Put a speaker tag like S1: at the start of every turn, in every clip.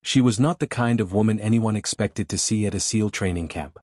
S1: She was not the kind of woman anyone expected to see at a SEAL training camp.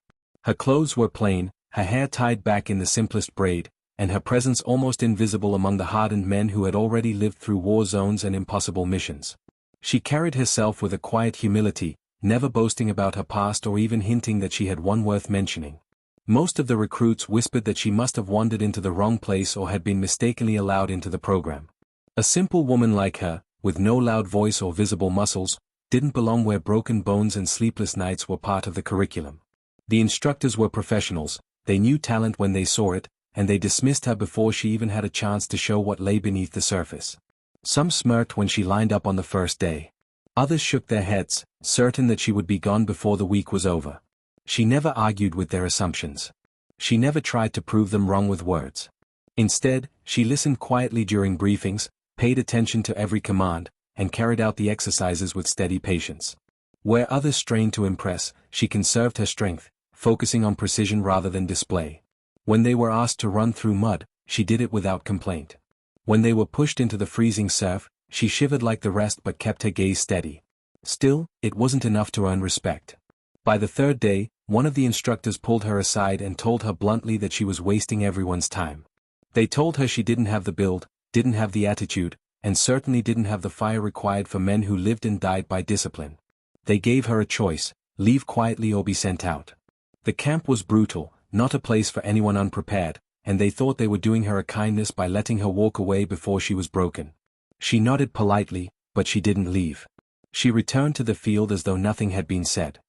S1: Her clothes were plain, her hair tied back in the simplest braid, and her presence almost invisible among the hardened men who had already lived through war zones and impossible missions. She carried herself with a quiet humility, never boasting about her past or even hinting that she had one worth mentioning. Most of the recruits whispered that she must have wandered into the wrong place or had been mistakenly allowed into the program. A simple woman like her, with no loud voice or visible muscles, didn't belong where broken bones and sleepless nights were part of the curriculum. The instructors were professionals, they knew talent when they saw it, and they dismissed her before she even had a chance to show what lay beneath the surface. Some smirked when she lined up on the first day. Others shook their heads, certain that she would be gone before the week was over. She never argued with their assumptions. She never tried to prove them wrong with words. Instead, she listened quietly during briefings, paid attention to every command, and carried out the exercises with steady patience. Where others strained to impress, she conserved her strength, focusing on precision rather than display. When they were asked to run through mud, she did it without complaint. When they were pushed into the freezing surf, she shivered like the rest but kept her gaze steady. Still, it wasn't enough to earn respect. By the third day, one of the instructors pulled her aside and told her bluntly that she was wasting everyone's time. They told her she didn't have the build, didn't have the attitude, and certainly didn't have the fire required for men who lived and died by discipline. They gave her a choice: leave quietly or be sent out. The camp was brutal, not a place for anyone unprepared, and they thought they were doing her a kindness by letting her walk away before she was broken. She nodded politely, but she didn't leave. She returned to the field as though nothing had been said.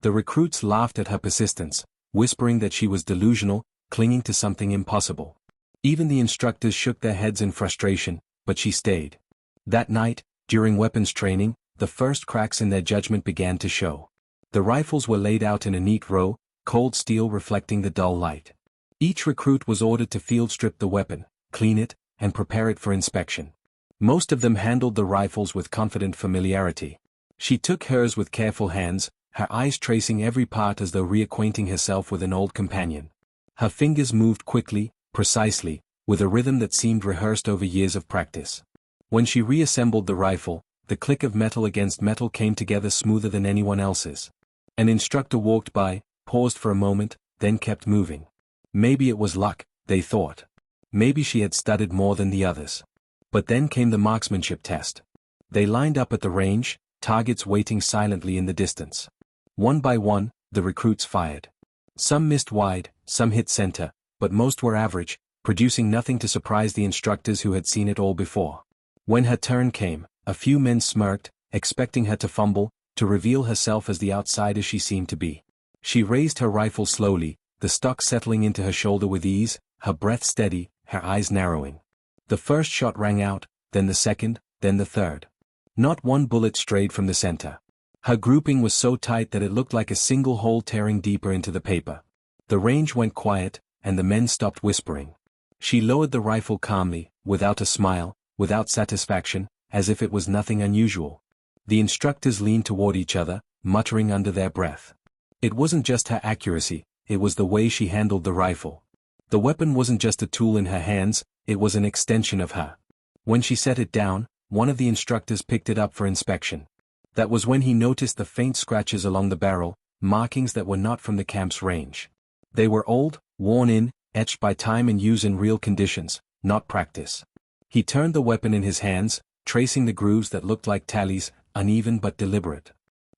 S1: The recruits laughed at her persistence, whispering that she was delusional, clinging to something impossible. Even the instructors shook their heads in frustration, but she stayed. That night, during weapons training, the first cracks in their judgment began to show. The rifles were laid out in a neat row, cold steel reflecting the dull light. Each recruit was ordered to field strip the weapon, clean it, and prepare it for inspection. Most of them handled the rifles with confident familiarity. She took hers with careful hands, her eyes tracing every part as though reacquainting herself with an old companion. Her fingers moved quickly, precisely, with a rhythm that seemed rehearsed over years of practice. When she reassembled the rifle, the click of metal against metal came together smoother than anyone else's. An instructor walked by, paused for a moment, then kept moving. Maybe it was luck, they thought. Maybe she had studied more than the others. But then came the marksmanship test. They lined up at the range, targets waiting silently in the distance. One by one, the recruits fired. Some missed wide, some hit center, but most were average, producing nothing to surprise the instructors who had seen it all before. When her turn came, a few men smirked, expecting her to fumble, to reveal herself as the outsider she seemed to be. She raised her rifle slowly, the stock settling into her shoulder with ease, her breath steady, her eyes narrowing. The first shot rang out, then the second, then the third. Not one bullet strayed from the center. Her grouping was so tight that it looked like a single hole tearing deeper into the paper. The range went quiet, and the men stopped whispering. She lowered the rifle calmly, without a smile, without satisfaction, as if it was nothing unusual. The instructors leaned toward each other, muttering under their breath. It wasn't just her accuracy, it was the way she handled the rifle. The weapon wasn't just a tool in her hands, it was an extension of her. When she set it down, one of the instructors picked it up for inspection. That was when he noticed the faint scratches along the barrel, markings that were not from the camp's range. They were old, worn in, etched by time and use in real conditions, not practice. He turned the weapon in his hands, tracing the grooves that looked like tallies, uneven but deliberate.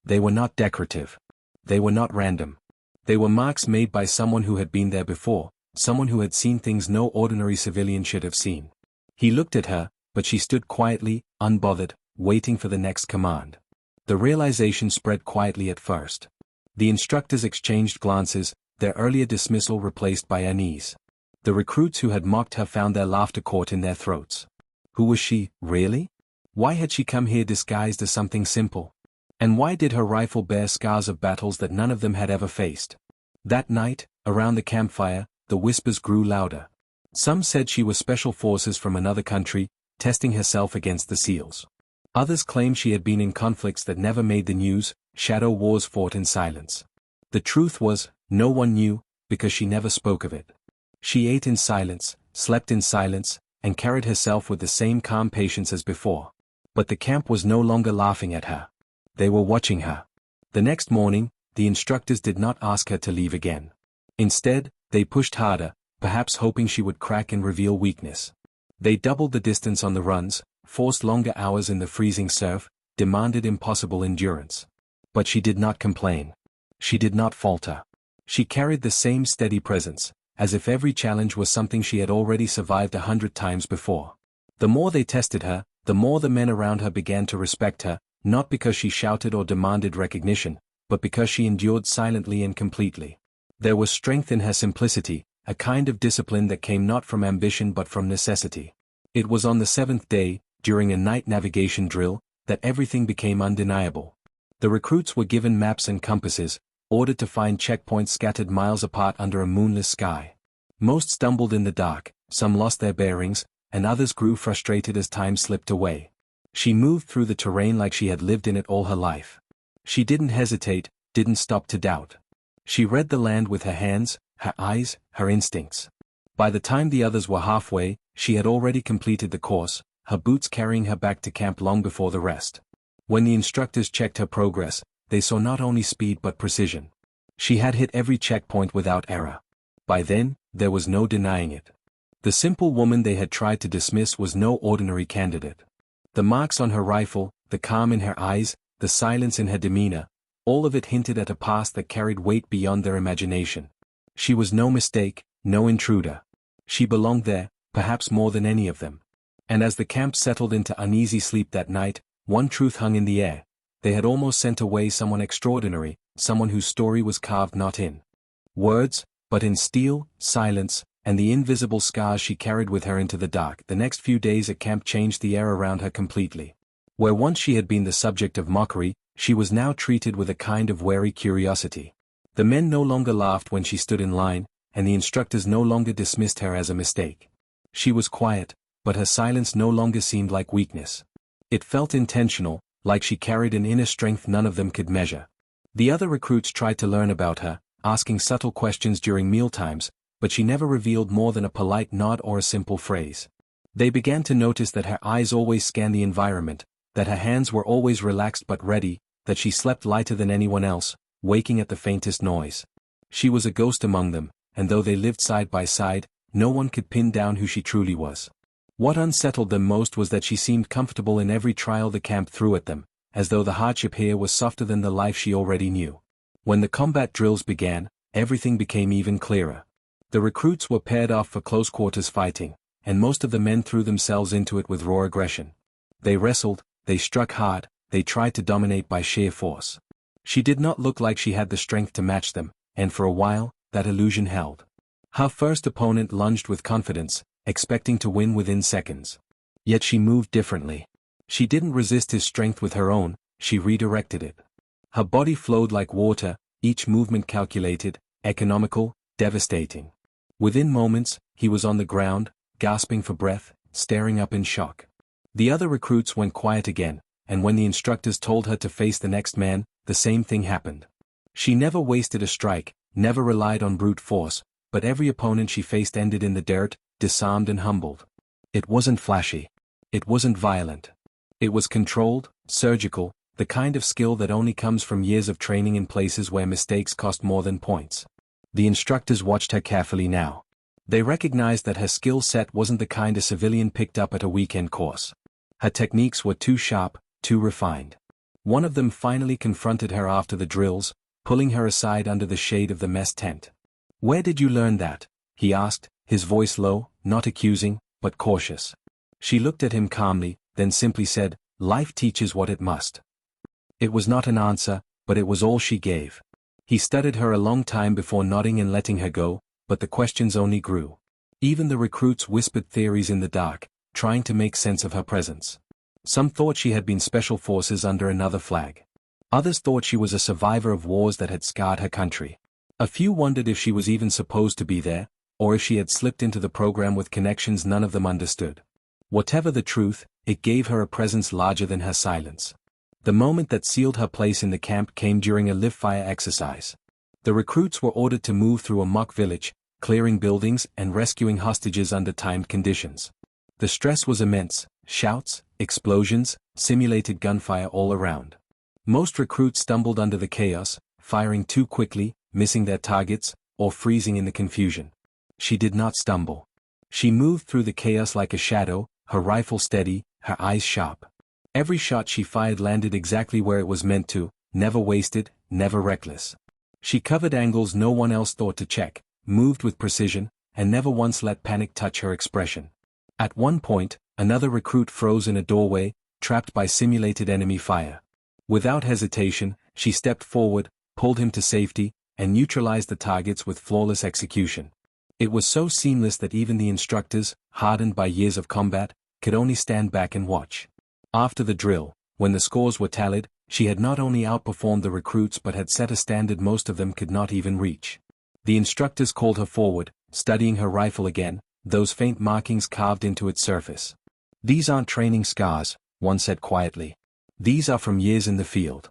S1: They were not decorative. They were not random. They were marks made by someone who had been there before, someone who had seen things no ordinary civilian should have seen. He looked at her, but she stood quietly, unbothered, waiting for the next command. The realization spread quietly at first. The instructors exchanged glances, their earlier dismissal replaced by unease. The recruits who had mocked her found their laughter caught in their throats. Who was she, really? Why had she come here disguised as something simple? And why did her rifle bear scars of battles that none of them had ever faced? That night, around the campfire, the whispers grew louder. Some said she was special forces from another country, testing herself against the SEALs. Others claimed she had been in conflicts that never made the news, shadow wars fought in silence. The truth was, no one knew, because she never spoke of it. She ate in silence, slept in silence, and carried herself with the same calm patience as before. But the camp was no longer laughing at her. They were watching her. The next morning, the instructors did not ask her to leave again. Instead, they pushed harder, perhaps hoping she would crack and reveal weakness. They doubled the distance on the runs, forced longer hours in the freezing surf, demanded impossible endurance. But she did not complain. She did not falter. She carried the same steady presence, as if every challenge was something she had already survived 100 times before. The more they tested her, the more the men around her began to respect her, not because she shouted or demanded recognition, but because she endured silently and completely. There was strength in her simplicity, a kind of discipline that came not from ambition but from necessity. It was on the 7th day, during a night navigation drill, that everything became undeniable. The recruits were given maps and compasses, ordered to find checkpoints scattered miles apart under a moonless sky. Most stumbled in the dark, some lost their bearings, and others grew frustrated as time slipped away. She moved through the terrain like she had lived in it all her life. She didn't hesitate, didn't stop to doubt. She read the land with her hands, her eyes, her instincts. By the time the others were halfway, she had already completed the course, her boots carrying her back to camp long before the rest. When the instructors checked her progress, they saw not only speed but precision. She had hit every checkpoint without error. By then, there was no denying it. The simple woman they had tried to dismiss was no ordinary candidate. The marks on her rifle, the calm in her eyes, the silence in her demeanor, all of it hinted at a past that carried weight beyond their imagination. She was no mistake, no intruder. She belonged there, perhaps more than any of them. And as the camp settled into uneasy sleep that night, one truth hung in the air. They had almost sent away someone extraordinary, someone whose story was carved not in words, but in steel, silence, and the invisible scars she carried with her into the dark. The next few days at camp changed the air around her completely. Where once she had been the subject of mockery, she was now treated with a kind of wary curiosity. The men no longer laughed when she stood in line, and the instructors no longer dismissed her as a mistake. She was quiet, but her silence no longer seemed like weakness. It felt intentional, like she carried an inner strength none of them could measure. The other recruits tried to learn about her, asking subtle questions during mealtimes, but she never revealed more than a polite nod or a simple phrase. They began to notice that her eyes always scanned the environment, that her hands were always relaxed but ready, that she slept lighter than anyone else, waking at the faintest noise. She was a ghost among them, and though they lived side by side, no one could pin down who she truly was. What unsettled them most was that she seemed comfortable in every trial the camp threw at them, as though the hardship here was softer than the life she already knew. When the combat drills began, everything became even clearer. The recruits were paired off for close quarters fighting, and most of the men threw themselves into it with raw aggression. They wrestled, they struck hard, they tried to dominate by sheer force. She did not look like she had the strength to match them, and for a while, that illusion held. Her first opponent lunged with confidence, expecting to win within seconds. Yet she moved differently. She didn't resist his strength with her own, she redirected it. Her body flowed like water, each movement calculated, economical, devastating. Within moments, he was on the ground, gasping for breath, staring up in shock. The other recruits went quiet again, and when the instructors told her to face the next man, the same thing happened. She never wasted a strike, never relied on brute force, but every opponent she faced ended in the dirt, disarmed and humbled. It wasn't flashy. It wasn't violent. It was controlled, surgical, the kind of skill that only comes from years of training in places where mistakes cost more than points. The instructors watched her carefully now. They recognized that her skill set wasn't the kind a civilian picked up at a weekend course. Her techniques were too sharp, too refined. One of them finally confronted her after the drills, pulling her aside under the shade of the mess tent. "Where did you learn that?" he asked, his voice low, not accusing, but cautious. She looked at him calmly, then simply said, "Life teaches what it must." It was not an answer, but it was all she gave. He studied her a long time before nodding and letting her go, but the questions only grew. Even the recruits whispered theories in the dark, trying to make sense of her presence. Some thought she had been special forces under another flag. Others thought she was a survivor of wars that had scarred her country. A few wondered if she was even supposed to be there, or if she had slipped into the program with connections none of them understood. Whatever the truth, it gave her a presence larger than her silence. The moment that sealed her place in the camp came during a live-fire exercise. The recruits were ordered to move through a mock village, clearing buildings and rescuing hostages under timed conditions. The stress was immense, shouts, explosions, simulated gunfire all around. Most recruits stumbled under the chaos, firing too quickly, missing their targets, or freezing in the confusion. She did not stumble. She moved through the chaos like a shadow, her rifle steady, her eyes sharp. Every shot she fired landed exactly where it was meant to, never wasted, never reckless. She covered angles no one else thought to check, moved with precision, and never once let panic touch her expression. At one point, another recruit froze in a doorway, trapped by simulated enemy fire. Without hesitation, she stepped forward, pulled him to safety, and neutralized the targets with flawless execution. It was so seamless that even the instructors, hardened by years of combat, could only stand back and watch. After the drill, when the scores were tallied, she had not only outperformed the recruits but had set a standard most of them could not even reach. The instructors called her forward, studying her rifle again, those faint markings carved into its surface. "These aren't training scars," one said quietly. "These are from years in the field."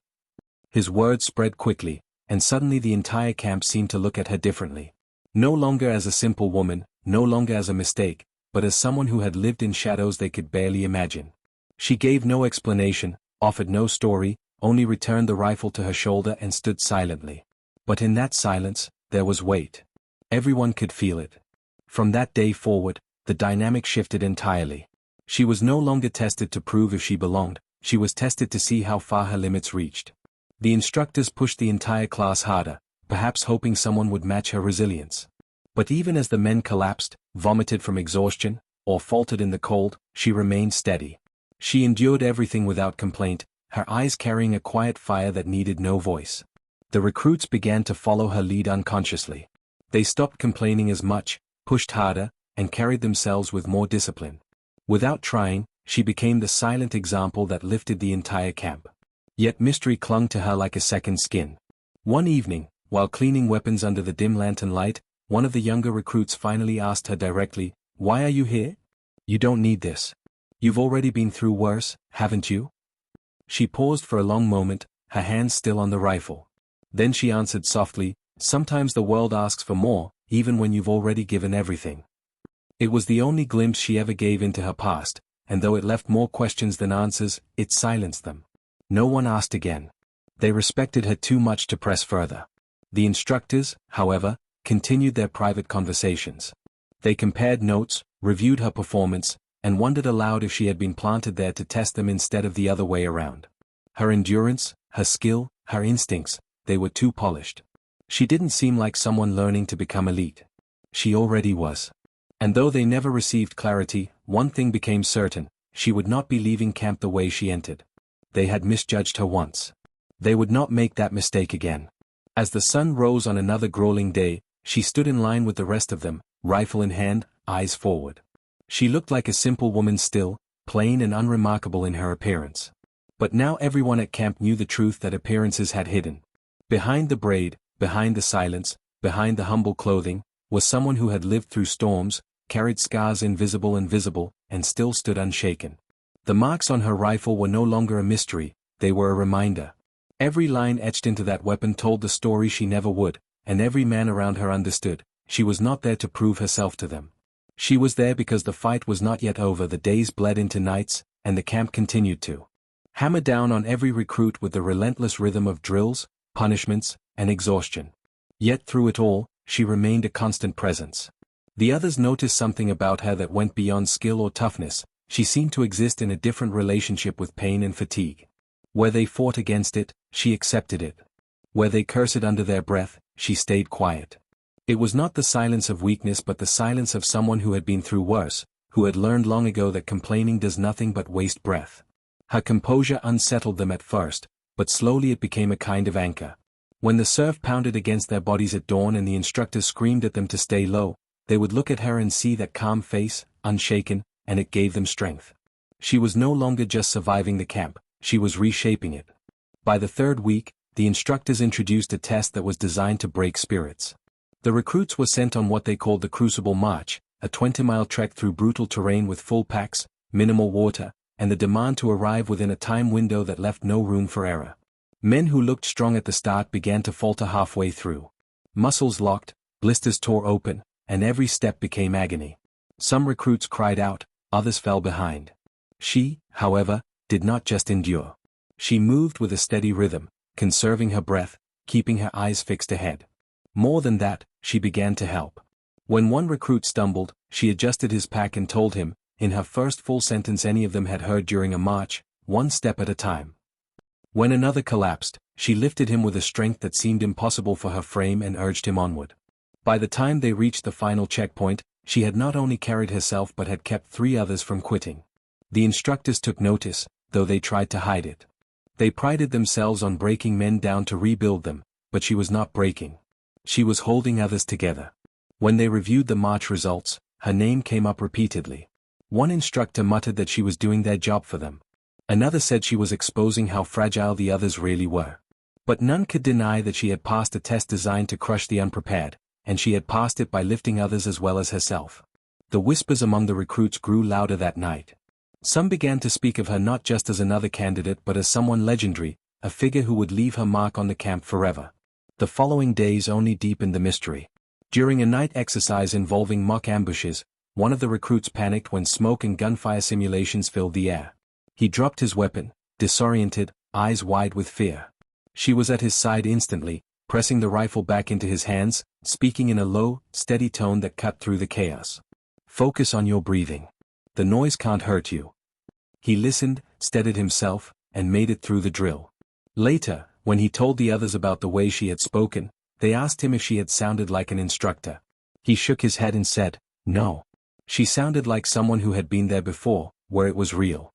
S1: His words spread quickly, and suddenly the entire camp seemed to look at her differently. No longer as a simple woman, no longer as a mistake, but as someone who had lived in shadows they could barely imagine. She gave no explanation, offered no story, only returned the rifle to her shoulder and stood silently. But in that silence, there was weight. Everyone could feel it. From that day forward, the dynamic shifted entirely. She was no longer tested to prove if she belonged, she was tested to see how far her limits reached. The instructors pushed the entire class harder, perhaps hoping someone would match her resilience. But even as the men collapsed, vomited from exhaustion, or faltered in the cold, she remained steady. She endured everything without complaint, her eyes carrying a quiet fire that needed no voice. The recruits began to follow her lead unconsciously. They stopped complaining as much, pushed harder, and carried themselves with more discipline. Without trying, she became the silent example that lifted the entire camp. Yet mystery clung to her like a second skin. One evening, while cleaning weapons under the dim lantern light, one of the younger recruits finally asked her directly, "Why are you here? You don't need this. You've already been through worse, haven't you?" She paused for a long moment, her hands still on the rifle. Then she answered softly, "Sometimes the world asks for more, even when you've already given everything." It was the only glimpse she ever gave into her past, and though it left more questions than answers, it silenced them. No one asked again. They respected her too much to press further. The instructors, however, continued their private conversations. They compared notes, reviewed her performance, and wondered aloud if she had been planted there to test them instead of the other way around. Her endurance, her skill, her instincts, they were too polished. She didn't seem like someone learning to become elite. She already was. And though they never received clarity, one thing became certain, she would not be leaving camp the way she entered. They had misjudged her once. They would not make that mistake again. As the sun rose on another grueling day, she stood in line with the rest of them, rifle in hand, eyes forward. She looked like a simple woman still, plain and unremarkable in her appearance. But now everyone at camp knew the truth that appearances had hidden. Behind the braid, behind the silence, behind the humble clothing, was someone who had lived through storms, carried scars invisible and visible, and still stood unshaken. The marks on her rifle were no longer a mystery, they were a reminder. Every line etched into that weapon told the story she never would, and every man around her understood, she was not there to prove herself to them. She was there because the fight was not yet over, the days bled into nights, and the camp continued to hammer down on every recruit with the relentless rhythm of drills, punishments, and exhaustion. Yet through it all, she remained a constant presence. The others noticed something about her that went beyond skill or toughness, she seemed to exist in a different relationship with pain and fatigue. Where they fought against it, she accepted it. Where they cursed under their breath, she stayed quiet. It was not the silence of weakness but the silence of someone who had been through worse, who had learned long ago that complaining does nothing but waste breath. Her composure unsettled them at first, but slowly it became a kind of anchor. When the surf pounded against their bodies at dawn and the instructors screamed at them to stay low, they would look at her and see that calm face, unshaken, and it gave them strength. She was no longer just surviving the camp, she was reshaping it. By the third week, the instructors introduced a test that was designed to break spirits. The recruits were sent on what they called the Crucible March, a 20-mile trek through brutal terrain with full packs, minimal water, and the demand to arrive within a time window that left no room for error. Men who looked strong at the start began to falter halfway through. Muscles locked, blisters tore open, and every step became agony. Some recruits cried out, others fell behind. She, however, did not just endure. She moved with a steady rhythm, conserving her breath, keeping her eyes fixed ahead. More than that, she began to help. When one recruit stumbled, she adjusted his pack and told him, in her first full sentence any of them had heard during a march, one step at a time. When another collapsed, she lifted him with a strength that seemed impossible for her frame and urged him onward. By the time they reached the final checkpoint, she had not only carried herself but had kept 3 others from quitting. The instructors took notice, though they tried to hide it. They prided themselves on breaking men down to rebuild them, but she was not breaking. She was holding others together. When they reviewed the march results, her name came up repeatedly. One instructor muttered that she was doing their job for them. Another said she was exposing how fragile the others really were. But none could deny that she had passed a test designed to crush the unprepared, and she had passed it by lifting others as well as herself. The whispers among the recruits grew louder that night. Some began to speak of her not just as another candidate but as someone legendary, a figure who would leave her mark on the camp forever. The following days only deepened the mystery. During a night exercise involving mock ambushes, one of the recruits panicked when smoke and gunfire simulations filled the air. He dropped his weapon, disoriented, eyes wide with fear. She was at his side instantly, pressing the rifle back into his hands, speaking in a low, steady tone that cut through the chaos. "Focus on your breathing. The noise can't hurt you." He listened, steadied himself, and made it through the drill. Later, when he told the others about the way she had spoken, they asked him if she had sounded like an instructor. He shook his head and said, "No. She sounded like someone who had been there before, where it was real."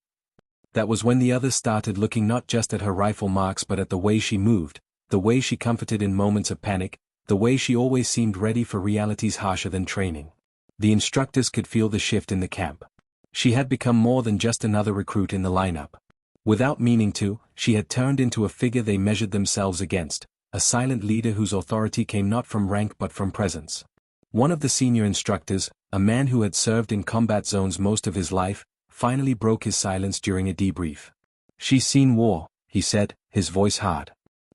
S1: That was when the others started looking not just at her rifle marks but at the way she moved, the way she comforted in moments of panic, the way she always seemed ready for realities harsher than training. The instructors could feel the shift in the camp. She had become more than just another recruit in the lineup. Without meaning to, she had turned into a figure they measured themselves against, a silent leader whose authority came not from rank but from presence. One of the senior instructors, a man who had served in combat zones most of his life, finally broke his silence during a debrief. "She's seen war," he said, his voice hard.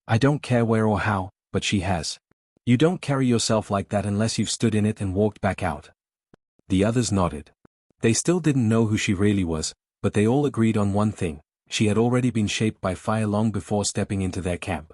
S1: "I don't care where or how, but she has. You don't carry yourself like that unless you've stood in it and walked back out." The others nodded. They still didn't know who she really was, but they all agreed on one thing: she had already been shaped by fire long before stepping into their camp.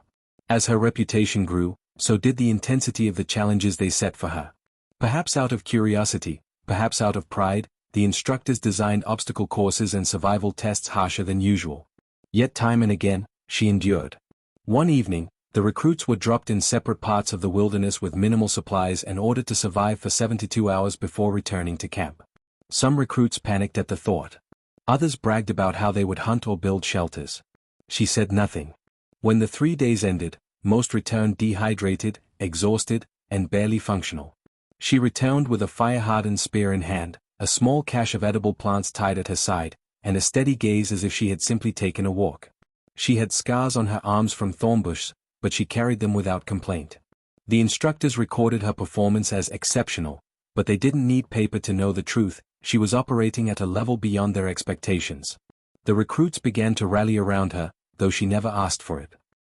S1: As her reputation grew, so did the intensity of the challenges they set for her. Perhaps out of curiosity, perhaps out of pride, the instructors designed obstacle courses and survival tests harsher than usual. Yet time and again, she endured. One evening, the recruits were dropped in separate parts of the wilderness with minimal supplies and ordered to survive for 72 hours before returning to camp. Some recruits panicked at the thought. Others bragged about how they would hunt or build shelters. She said nothing. When the 3 days ended, most returned dehydrated, exhausted, and barely functional. She returned with a fire-hardened spear in hand, a small cache of edible plants tied at her side, and a steady gaze as if she had simply taken a walk. She had scars on her arms from thornbush, but she carried them without complaint. The instructors recorded her performance as exceptional, but they didn't need paper to know the truth: she was operating at a level beyond their expectations. The recruits began to rally around her, though she never asked for it.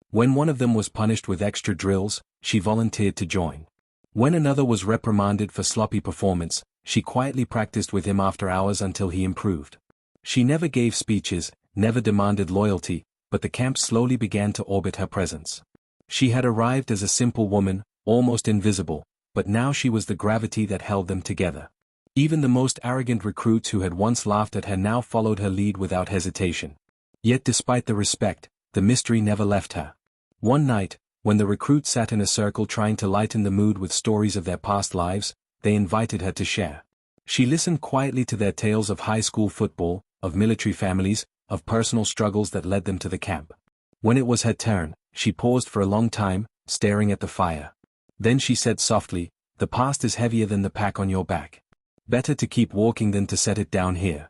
S1: When one of them was punished with extra drills, she volunteered to join. When another was reprimanded for sloppy performance, she quietly practiced with him after hours until he improved. She never gave speeches, never demanded loyalty, but the camp slowly began to orbit her presence. She had arrived as a simple woman, almost invisible, but now she was the gravity that held them together. Even the most arrogant recruits who had once laughed at her now followed her lead without hesitation. Yet despite the respect, the mystery never left her. One night, when the recruits sat in a circle trying to lighten the mood with stories of their past lives, they invited her to share. She listened quietly to their tales of high school football, of military families, of personal struggles that led them to the camp. When it was her turn, she paused for a long time, staring at the fire. Then she said softly, "The past is heavier than the pack on your back. Better to keep walking than to set it down here."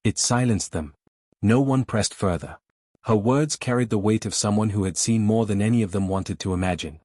S1: It silenced them. No one pressed further. Her words carried the weight of someone who had seen more than any of them wanted to imagine.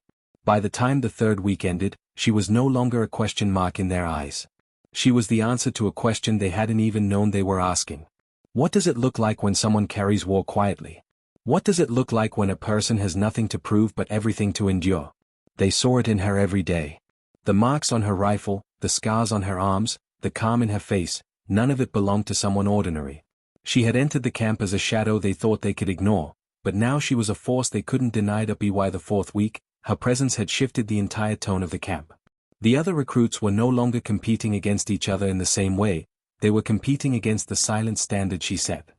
S1: By the time the 3rd week ended, she was no longer a question mark in their eyes. She was the answer to a question they hadn't even known they were asking. What does it look like when someone carries war quietly? What does it look like when a person has nothing to prove but everything to endure? They saw it in her every day. The marks on her rifle, the scars on her arms, the calm in her face, none of it belonged to someone ordinary. She had entered the camp as a shadow they thought they could ignore, but now she was a force they couldn't deny. By the fourth week, her presence had shifted the entire tone of the camp. The other recruits were no longer competing against each other in the same way, they were competing against the silent standard she set.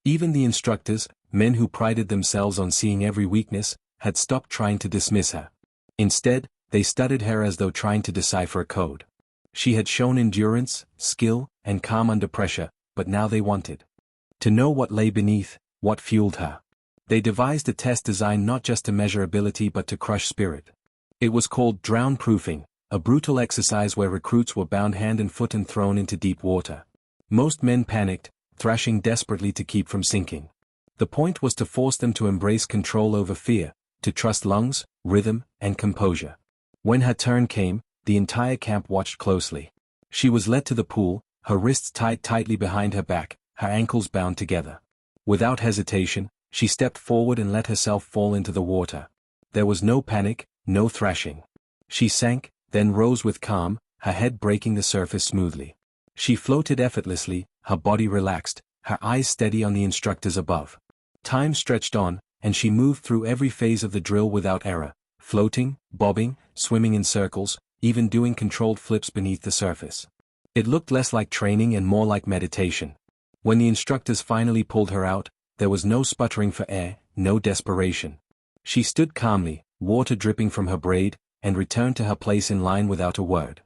S1: Even the instructors, men who prided themselves on seeing every weakness, had stopped trying to dismiss her. Instead, they studied her as though trying to decipher a code. She had shown endurance, skill, and calm under pressure, but now they wanted to know what lay beneath, what fueled her. They devised a test designed not just to measure ability but to crush spirit. It was called drown-proofing, a brutal exercise where recruits were bound hand and foot and thrown into deep water. Most men panicked, thrashing desperately to keep from sinking. The point was to force them to embrace control over fear, to trust lungs, rhythm, and composure. When her turn came, the entire camp watched closely. She was led to the pool, her wrists tied tightly behind her back, her ankles bound together. Without hesitation, she stepped forward and let herself fall into the water. There was no panic, no thrashing. She sank, then rose with calm, her head breaking the surface smoothly. She floated effortlessly, her body relaxed, her eyes steady on the instructors above. Time stretched on, and she moved through every phase of the drill without error, floating, bobbing, swimming in circles, even doing controlled flips beneath the surface. It looked less like training and more like meditation. When the instructors finally pulled her out, there was no sputtering for air, no desperation. She stood calmly, water dripping from her braid, and returned to her place in line without a word.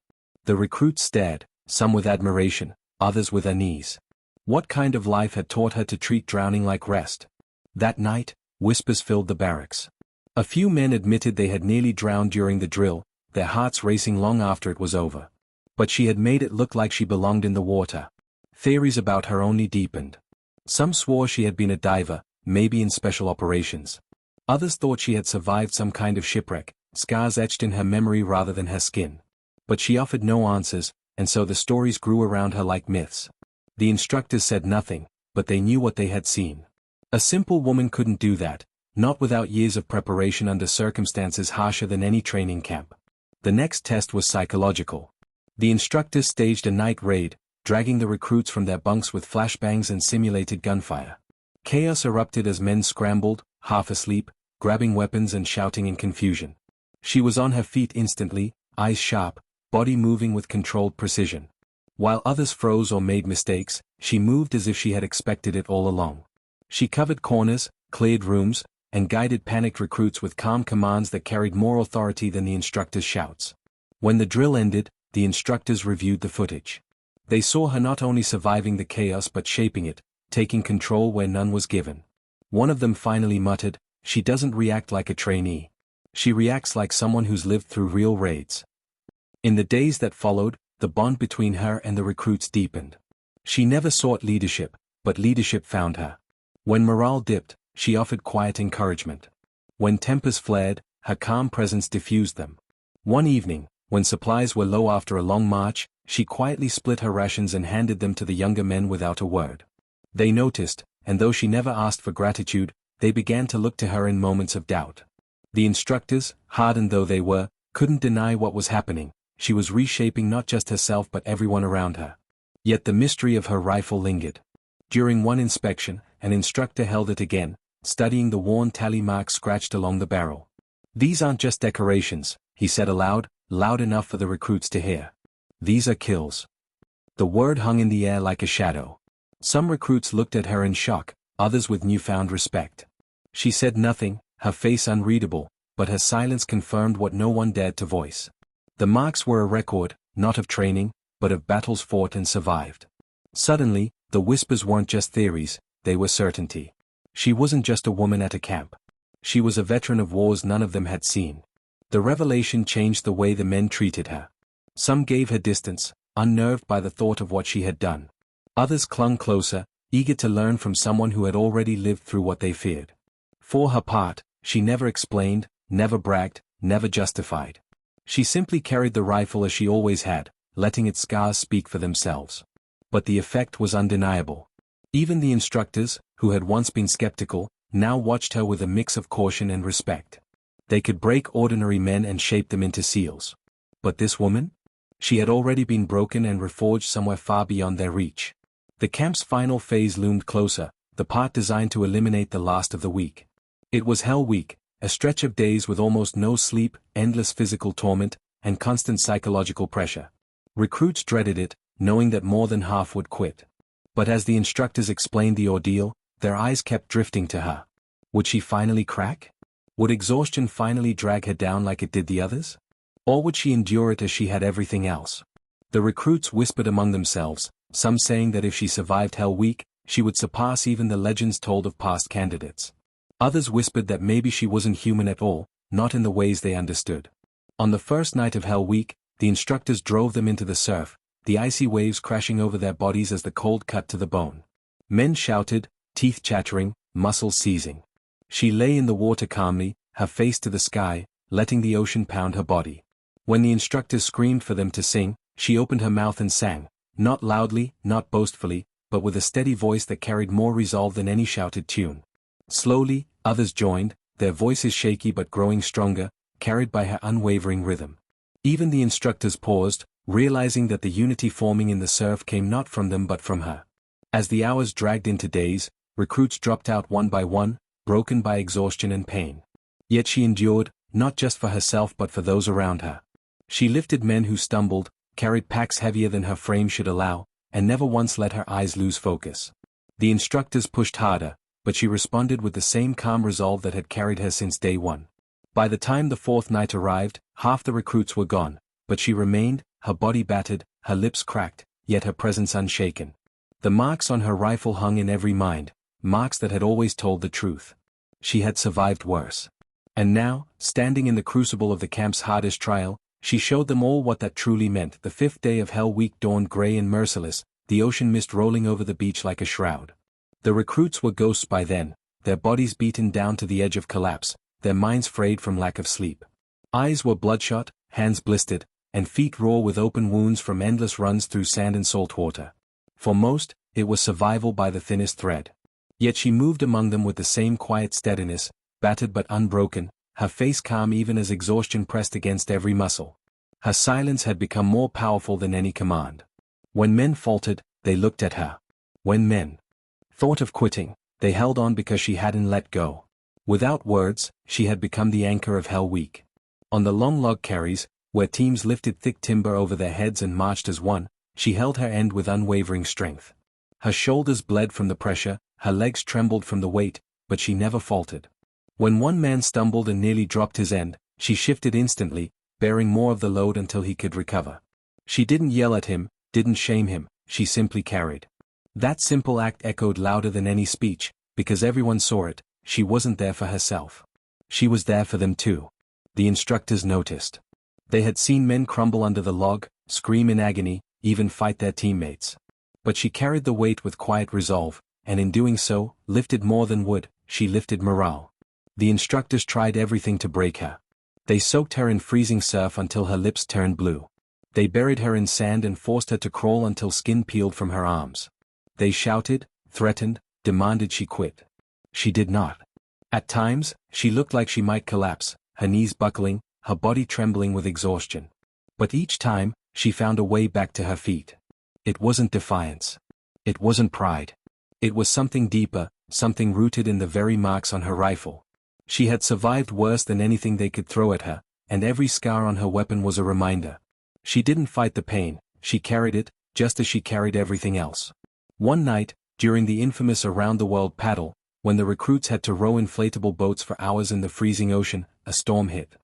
S1: The recruits stared, some with admiration, others with unease. What kind of life had taught her to treat drowning like rest? That night, whispers filled the barracks. A few men admitted they had nearly drowned during the drill, their hearts racing long after it was over. But she had made it look like she belonged in the water. Theories about her only deepened. Some swore she had been a diver, maybe in special operations. Others thought she had survived some kind of shipwreck, scars etched in her memory rather than her skin. But she offered no answers, and so the stories grew around her like myths. The instructors said nothing, but they knew what they had seen. A simple woman couldn't do that, not without years of preparation under circumstances harsher than any training camp. The next test was psychological. The instructors staged a night raid, dragging the recruits from their bunks with flashbangs and simulated gunfire. Chaos erupted as men scrambled, half asleep, grabbing weapons and shouting in confusion. She was on her feet instantly, eyes sharp, body moving with controlled precision. While others froze or made mistakes, she moved as if she had expected it all along. She covered corners, cleared rooms, and guided panicked recruits with calm commands that carried more authority than the instructors' shouts. When the drill ended, the instructors reviewed the footage. They saw her not only surviving the chaos but shaping it, taking control where none was given. One of them finally muttered, "She doesn't react like a trainee. She reacts like someone who's lived through real raids." In the days that followed, the bond between her and the recruits deepened. She never sought leadership, but leadership found her. When morale dipped, she offered quiet encouragement. When tempers flared, her calm presence diffused them. One evening, when supplies were low after a long march, she quietly split her rations and handed them to the younger men without a word. They noticed, and though she never asked for gratitude, they began to look to her in moments of doubt. The instructors, hardened though they were, couldn't deny what was happening. She was reshaping not just herself but everyone around her. Yet the mystery of her rifle lingered. During one inspection, an instructor held it again, studying the worn tally marks scratched along the barrel. "These aren't just decorations," he said aloud, loud enough for the recruits to hear. "These are kills." The word hung in the air like a shadow. Some recruits looked at her in shock, others with newfound respect. She said nothing, her face unreadable, but her silence confirmed what no one dared to voice. The marks were a record, not of training, but of battles fought and survived. Suddenly, the whispers weren't just theories, they were certainty. She wasn't just a woman at a camp. She was a veteran of wars none of them had seen. The revelation changed the way the men treated her. Some gave her distance, unnerved by the thought of what she had done. Others clung closer, eager to learn from someone who had already lived through what they feared. For her part, she never explained, never bragged, never justified. She simply carried the rifle as she always had, letting its scars speak for themselves. But the effect was undeniable. Even the instructors, who had once been skeptical, now watched her with a mix of caution and respect. They could break ordinary men and shape them into SEALs. But this woman? She had already been broken and reforged somewhere far beyond their reach. The camp's final phase loomed closer, the part designed to eliminate the last of the weak. It was Hell Week, a stretch of days with almost no sleep, endless physical torment, and constant psychological pressure. Recruits dreaded it, knowing that more than half would quit. But as the instructors explained the ordeal, their eyes kept drifting to her. Would she finally crack? Would exhaustion finally drag her down like it did the others? Or would she endure it as she had everything else? The recruits whispered among themselves, some saying that if she survived Hell Week, she would surpass even the legends told of past candidates. Others whispered that maybe she wasn't human at all, not in the ways they understood. On the first night of Hell Week, the instructors drove them into the surf, the icy waves crashing over their bodies as the cold cut to the bone. Men shouted, teeth chattering, muscles seizing. She lay in the water calmly, her face to the sky, letting the ocean pound her body. When the instructors screamed for them to sing, she opened her mouth and sang, not loudly, not boastfully, but with a steady voice that carried more resolve than any shouted tune. Slowly, others joined, their voices shaky but growing stronger, carried by her unwavering rhythm. Even the instructors paused, realizing that the unity forming in the surf came not from them but from her. As the hours dragged into days, recruits dropped out one by one, broken by exhaustion and pain. Yet she endured, not just for herself but for those around her. She lifted men who stumbled, carried packs heavier than her frame should allow, and never once let her eyes lose focus. The instructors pushed harder, but she responded with the same calm resolve that had carried her since day one. By the time the fourth night arrived, half the recruits were gone, but she remained, her body battered, her lips cracked, yet her presence unshaken. The marks on her rifle hung in every mind, marks that had always told the truth. She had survived worse. And now, standing in the crucible of the camp's hardest trial, she showed them all what that truly meant. The fifth day of Hell Week dawned gray and merciless, the ocean mist rolling over the beach like a shroud. The recruits were ghosts by then, their bodies beaten down to the edge of collapse, their minds frayed from lack of sleep. Eyes were bloodshot, hands blistered, and feet raw with open wounds from endless runs through sand and salt water. For most, it was survival by the thinnest thread. Yet she moved among them with the same quiet steadiness, battered but unbroken, her face calm even as exhaustion pressed against every muscle. Her silence had become more powerful than any command. When men faltered, they looked at her. When men thought of quitting, they held on because she hadn't let go. Without words, she had become the anchor of Hell Week. On the long log carries, where teams lifted thick timber over their heads and marched as one, she held her end with unwavering strength. Her shoulders bled from the pressure, her legs trembled from the weight, but she never faltered. When one man stumbled and nearly dropped his end, she shifted instantly, bearing more of the load until he could recover. She didn't yell at him, didn't shame him, she simply carried. That simple act echoed louder than any speech, because everyone saw it, she wasn't there for herself. She was there for them too. The instructors noticed. They had seen men crumble under the log, scream in agony, even fight their teammates. But she carried the weight with quiet resolve, and in doing so, lifted more than wood, she lifted morale. The instructors tried everything to break her. They soaked her in freezing surf until her lips turned blue. They buried her in sand and forced her to crawl until skin peeled from her arms. They shouted, threatened, demanded she quit. She did not. At times, she looked like she might collapse, her knees buckling, her body trembling with exhaustion. But each time, she found a way back to her feet. It wasn't defiance. It wasn't pride. It was something deeper, something rooted in the very marks on her rifle. She had survived worse than anything they could throw at her, and every scar on her weapon was a reminder. She didn't fight the pain, she carried it, just as she carried everything else. One night, during the infamous around-the-world paddle, when the recruits had to row inflatable boats for hours in the freezing ocean, a storm hit.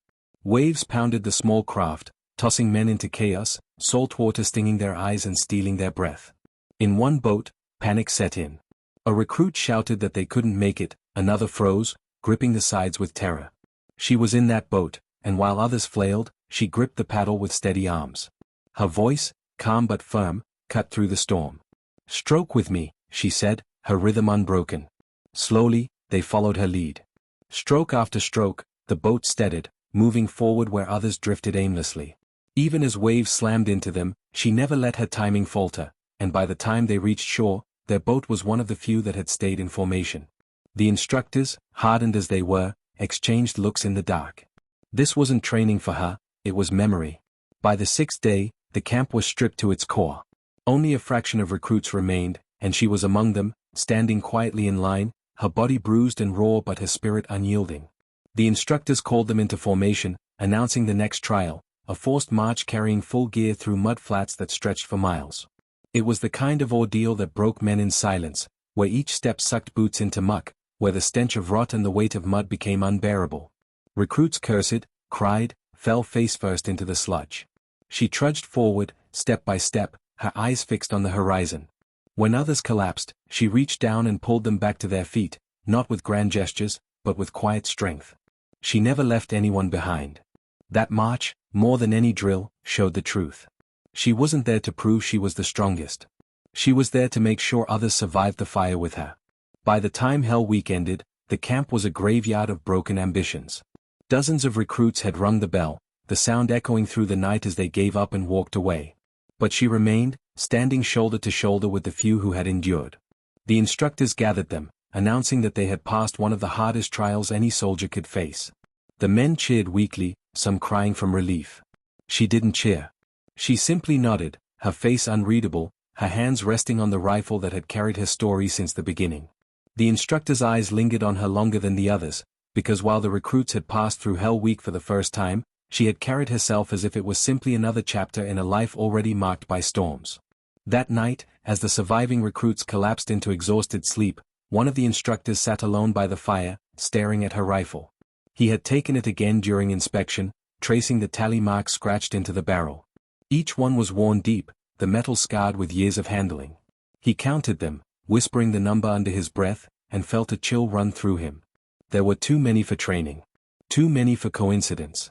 S1: Waves pounded the small craft, tossing men into chaos, salt water stinging their eyes and stealing their breath. In one boat, panic set in. A recruit shouted that they couldn't make it, another froze, gripping the sides with terror. She was in that boat, and while others flailed, she gripped the paddle with steady arms. Her voice, calm but firm, cut through the storm. "Stroke with me," she said, her rhythm unbroken. Slowly, they followed her lead. Stroke after stroke, the boat steadied, moving forward where others drifted aimlessly. Even as waves slammed into them, she never let her timing falter, and by the time they reached shore, their boat was one of the few that had stayed in formation. The instructors, hardened as they were, exchanged looks in the dark. This wasn't training for her, it was memory. By the sixth day, the camp was stripped to its core. Only a fraction of recruits remained, and she was among them, standing quietly in line, her body bruised and raw but her spirit unyielding. The instructors called them into formation, announcing the next trial, a forced march carrying full gear through mud flats that stretched for miles. It was the kind of ordeal that broke men in silence, where each step sucked boots into muck, where the stench of rot and the weight of mud became unbearable. Recruits cursed, cried, fell face first into the sludge. She trudged forward, step by step, her eyes fixed on the horizon. When others collapsed, she reached down and pulled them back to their feet, not with grand gestures, but with quiet strength. She never left anyone behind. That march, more than any drill, showed the truth. She wasn't there to prove she was the strongest. She was there to make sure others survived the fire with her. By the time Hell Week ended, the camp was a graveyard of broken ambitions. Dozens of recruits had rung the bell, the sound echoing through the night as they gave up and walked away. But she remained, standing shoulder to shoulder with the few who had endured. The instructors gathered them, announcing that they had passed one of the hardest trials any soldier could face. The men cheered weakly, some crying from relief. She didn't cheer. She simply nodded, her face unreadable, her hands resting on the rifle that had carried her story since the beginning. The instructor's eyes lingered on her longer than the others, because while the recruits had passed through Hell Week for the first time, she had carried herself as if it was simply another chapter in a life already marked by storms. That night, as the surviving recruits collapsed into exhausted sleep, one of the instructors sat alone by the fire, staring at her rifle. He had taken it again during inspection, tracing the tally marks scratched into the barrel. Each one was worn deep, the metal scarred with years of handling. He counted them, whispering the number under his breath, and felt a chill run through him. There were too many for training. Too many for coincidence.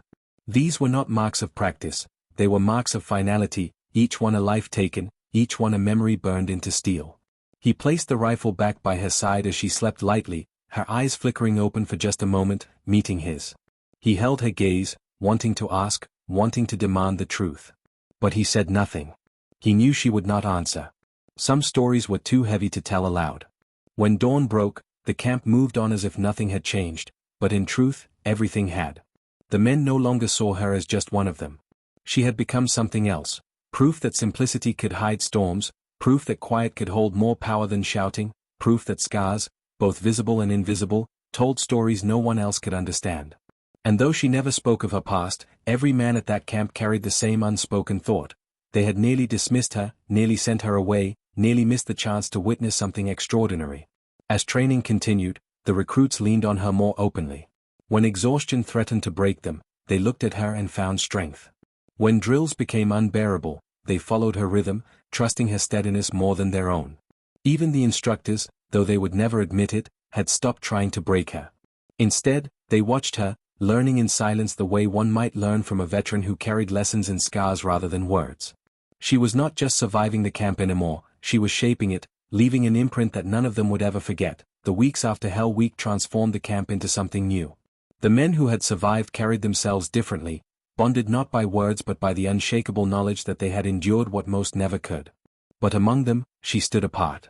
S1: These were not marks of practice, they were marks of finality, each one a life taken, each one a memory burned into steel. He placed the rifle back by her side as she slept lightly, her eyes flickering open for just a moment, meeting his. He held her gaze, wanting to ask, wanting to demand the truth. But he said nothing. He knew she would not answer. Some stories were too heavy to tell aloud. When dawn broke, the camp moved on as if nothing had changed, but in truth, everything had. The men no longer saw her as just one of them. She had become something else, proof that simplicity could hide storms, proof that quiet could hold more power than shouting, proof that scars, both visible and invisible, told stories no one else could understand. And though she never spoke of her past, every man at that camp carried the same unspoken thought. They had nearly dismissed her, nearly sent her away, nearly missed the chance to witness something extraordinary. As training continued, the recruits leaned on her more openly. When exhaustion threatened to break them, they looked at her and found strength. When drills became unbearable, they followed her rhythm, trusting her steadiness more than their own. Even the instructors, though they would never admit it, had stopped trying to break her. Instead, they watched her, learning in silence the way one might learn from a veteran who carried lessons in scars rather than words. She was not just surviving the camp anymore, she was shaping it, leaving an imprint that none of them would ever forget. The weeks after Hell Week transformed the camp into something new. The men who had survived carried themselves differently, bonded not by words but by the unshakable knowledge that they had endured what most never could. But among them, she stood apart.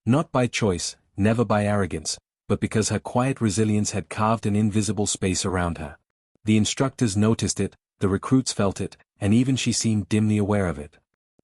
S1: Not by choice, never by arrogance, but because her quiet resilience had carved an invisible space around her. The instructors noticed it, the recruits felt it, and even she seemed dimly aware of it.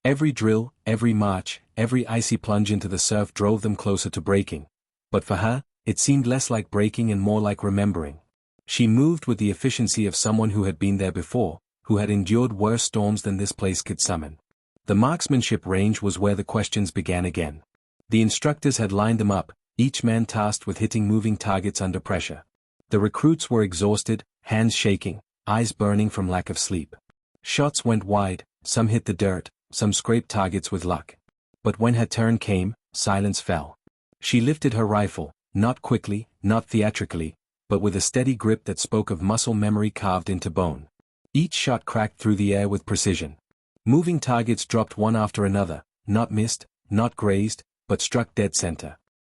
S1: Every drill, every march, every icy plunge into the surf drove them closer to breaking. But for her, it seemed less like breaking and more like remembering. She moved with the efficiency of someone who had been there before, who had endured worse storms than this place could summon. The marksmanship range was where the questions began again. The instructors had lined them up, each man tasked with hitting moving targets under pressure. The recruits were exhausted, hands shaking, eyes burning from lack of sleep. Shots went wide, some hit the dirt, some scraped targets with luck. But when her turn came, silence fell. She lifted her rifle, not quickly, not theatrically, but with a steady grip that spoke of muscle memory carved into bone. Each shot cracked through the air with precision. Moving targets dropped one after another, not missed, not grazed, but struck dead center.